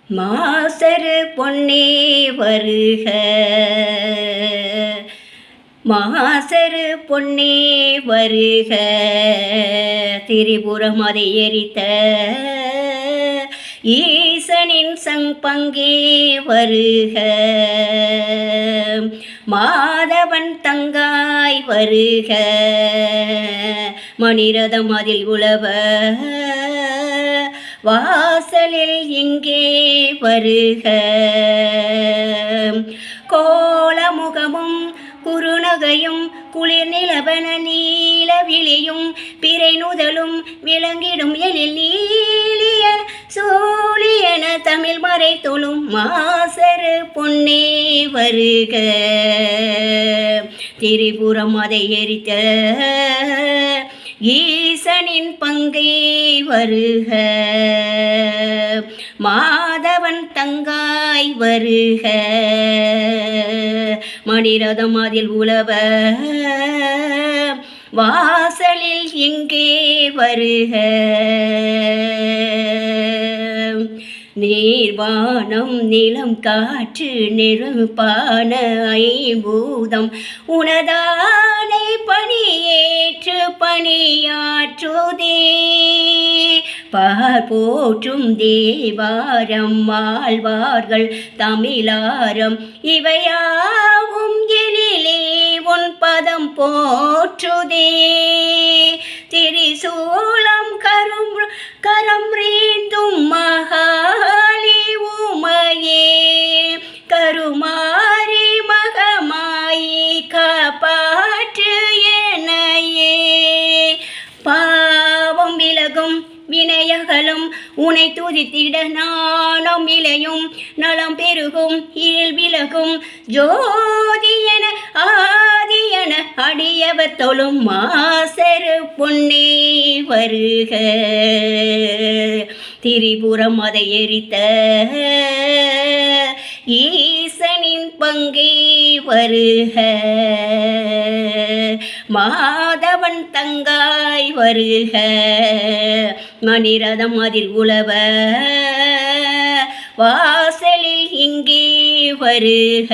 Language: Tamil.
மாசரு பொன்னே வருக, மாசரு பொன்னே வருக, திரிபுரம் அதை எரித்த ஈசனின் சங்பங்கே வருக, மாதவன் தங்காய் வருக, மணிரதம் அதில் உழவ வாசலில் இங்கே வருக, கோலமுகமும் குறுநகையும் குளிர் நிலவன நீல விழியும் பிறை நுதலும் விளங்கிடும் எழில் நீலிய சூழியன தமிழ் மறை தொழும் மாசரு பொன்னே வருக, திரிபுரம் அதை எரித்த ஈசனின் பங்கை வருக, மாதவன் தங்காய் வருக, மணிரதம் அதில் உழவ வாசலில் எங்கே வருக, நீர்வானம் நிலம் காற்று நெருப்பான ஐம்பூதம் உனதானை பணியேற்று பணியாற்றுதே, போற்றும் தேவாரம் ஆழ்வார்கள் தமிழாரம் இவையாவும் எழிலே உன் பதம் போற்றுதே, திரிசூலம் கரம் ரீந்தும் மகாளி உமையே, கருமாரி மகமாயி காப்பாற்று எனையே, பாவம் விலகும் வினையகலும் உனை துதித்திட நாணம் இலையும் நலம் பெருகும் இருள் விலகும் ஜோதியன ஆதியன அடியவர் தொழும் மாசரு பொன்னே வருக, திரிபுரம் அதை எரித்த ஈசனின் பங்கே வருக, மாதவன் தங்காய் வருக, மணிரதம் அதில் உழவ வாசலில் இங்கே வருக.